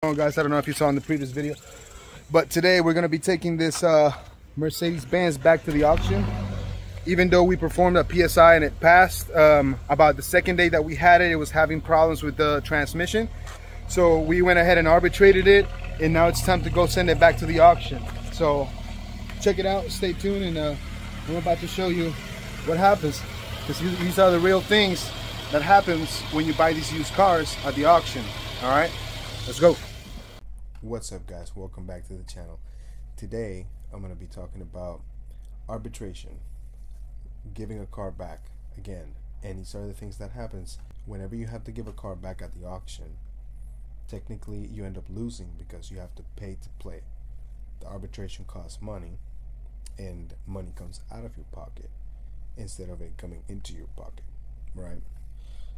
on, guys? I don't know if you saw in the previous video, but today we're going to be taking this Mercedes Benz back to the auction. Even though we performed a PSI and it passed, about the second day that we had it, it was having problems with the transmission. So we went ahead and arbitrated it, and now it's time to go send it back to the auction. So check it out, stay tuned, and I'm about to show you what happens, because these are the real things that happens when you buy these used cars at the auction. All right, let's go. What's up, guys? Welcome back to the channel. Today I'm going to be talking about arbitration, giving a car back again. And these are the things that happens whenever you have to give a car back at the auction. Technically you end up losing because you have to pay to play. The arbitration costs money, and money comes out of your pocket instead of it coming into your pocket, right?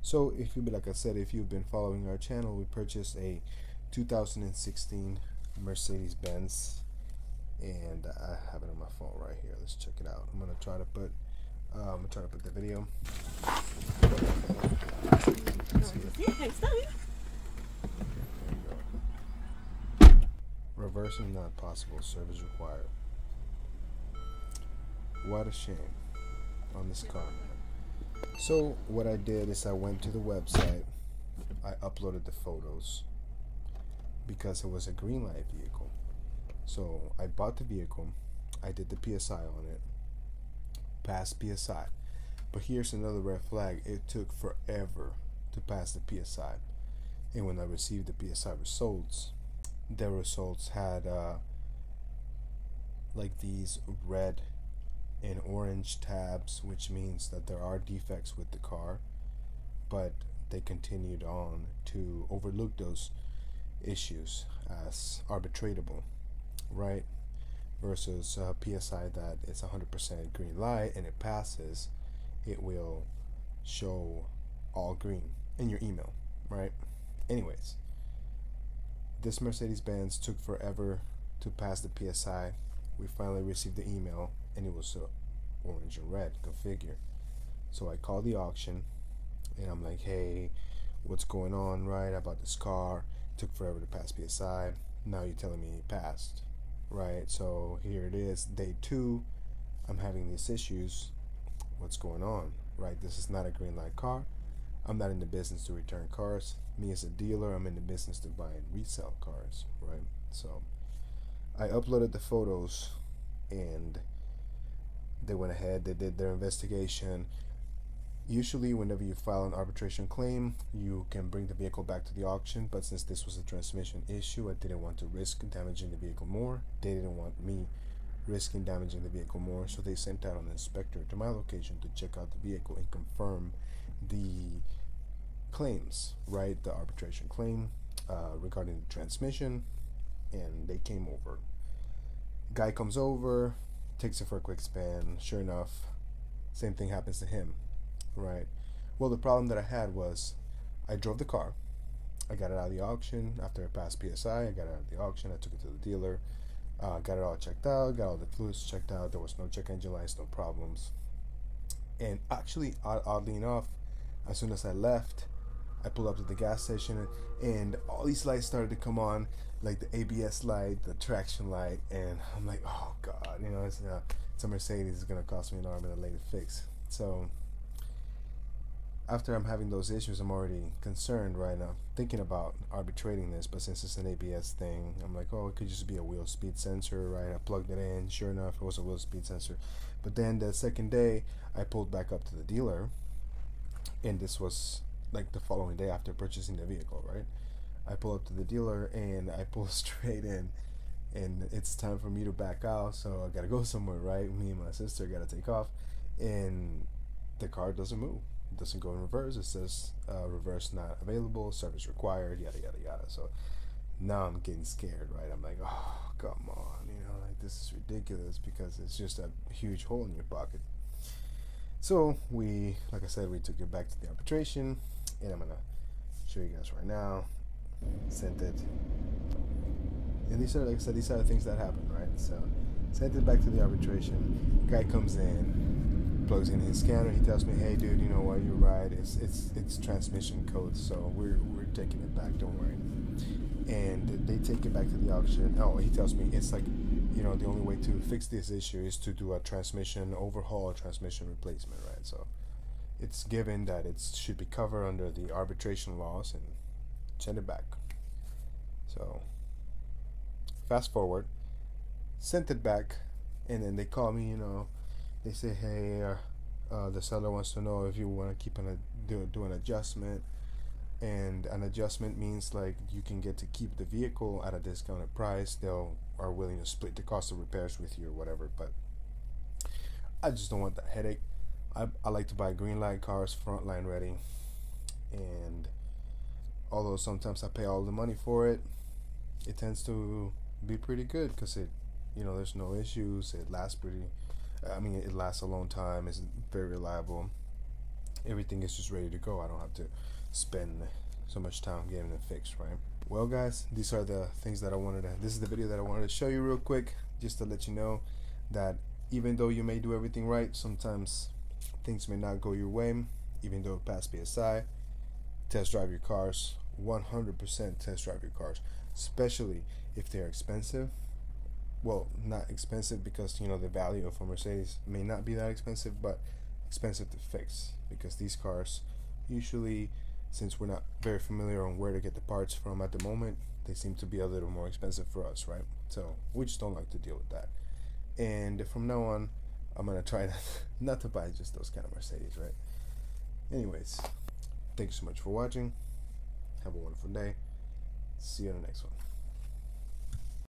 So if you, like I said, if you've been following our channel, we purchased a 2016 Mercedes Benz, and I have it on my phone right here. Let's check it out. I'm gonna try to put the video. Reversing not possible. Service required. What a shame on this car, man. So what I did is I went to the website. I uploaded the photos because it was a green light vehicle. So I bought the vehicle. I did the PSI on it. Passed PSI. But here's another red flag. It took forever to pass the PSI. And when I received the PSI results, the results had like these red and orange tabs, which means that there are defects with the car, but they continued on to overlook those issues as arbitratable, right? Versus PSI that it's 100% green light and it passes, it will show all green in your email, right? Anyways, this Mercedes Benz took forever to pass the PSI. We finally received the email, and it was orange and red configure. So I called the auction, and I'm like, hey, what's going on, right? I bought this car, it took forever to pass PSI. Now you're telling me it passed, right? So here it is, day 2. I'm having these issues. What's going on, right? This is not a green light car. I'm not in the business to return cars. Me as a dealer, I'm in the business to buy and resell cars, right? So I uploaded the photos, and they went ahead, they did their investigation. Usually whenever you file an arbitration claim, you can bring the vehicle back to the auction, but since this was a transmission issue, I didn't want to risk damaging the vehicle more. They didn't want me risking damaging the vehicle more, so they sent out an inspector to my location to check out the vehicle and confirm the claims, right? The arbitration claim regarding the transmission, and they came over. Guy comes over, takes it for a quick span. Sure enough, same thing happens to him, right? Well, the problem that I had was I drove the car. I got it out of the auction after I passed PSI. I got it out of the auction. I took it to the dealer. Got it all checked out. Got all the fluids checked out. There was no check engine lights, no problems. And actually, oddly enough, as soon as I left, I pulled up to the gas station, and all these lights started to come on, like the ABS light, the traction light, and I'm like, oh god, you know, it's a Mercedes, it's gonna cost me an arm and a leg to fix. So after I'm having those issues, I'm already concerned right now, thinking about arbitrating this. But since it's an ABS thing, I'm like, oh, it could just be a wheel speed sensor, right? I plugged it in. Sure enough, it was a wheel speed sensor. But then the second day, I pulled back up to the dealer, and this was like the following day after purchasing the vehicle, right? I pull up to the dealer, and I pull straight in, and it's time for me to back out, so I gotta go somewhere, right? Me and my sister gotta take off, and the car doesn't move. It doesn't go in reverse. It says reverse not available, service required, yada yada yada. So now I'm getting scared, right? I'm like, oh, come on, you know, like, this is ridiculous, because it's just a huge hole in your pocket. So we, like I said, we took it back to the arbitration, and I'm gonna show you guys right now. Sent it, and these are, like I said, these are the things that happen, right? So sent it back to the arbitration. Guy comes in, plugs in his scanner. He tells me, hey dude, you know what, you're right, it's transmission code, so we're taking it back, don't worry. and they take it back to the auction. Oh, he tells me it's like, you know, the only way to fix this issue is to do a transmission overhaul, transmission replacement, right? So it's given that it should be covered under the arbitration laws and send it back. So fast forward, sent it back, and then they call me, you know, they say, hey, the seller wants to know if you want to keep do an adjustment. And an adjustment means like you can get to keep the vehicle at a discounted price. They'll are willing to split the cost of repairs with you or whatever, but I just don't want that headache. I like to buy green light cars, front line ready, and although sometimes I pay all the money for it, it tends to be pretty good because it, you know, there's no issues. It lasts it lasts a long time. It's very reliable. Everything is just ready to go. I don't have to spend so much time getting it fixed, right? Well, guys, these are the things that this is the video that I wanted to show you real quick, just to let you know that even though you may do everything right, sometimes things may not go your way. Even though it passed PSI, test drive your cars. 100% test drive your cars, especially if they're expensive. Well, not expensive because, you know, the value of a Mercedes may not be that expensive, but expensive to fix, because these cars usually, since we're not very familiar on where to get the parts from at the moment, they seem to be a little more expensive for us, right? So we just don't like to deal with that. And from now on, I'm gonna try not to buy just those kind of Mercedes, right? Anyways, thank you so much for watching. Have a wonderful day. See you in the next one.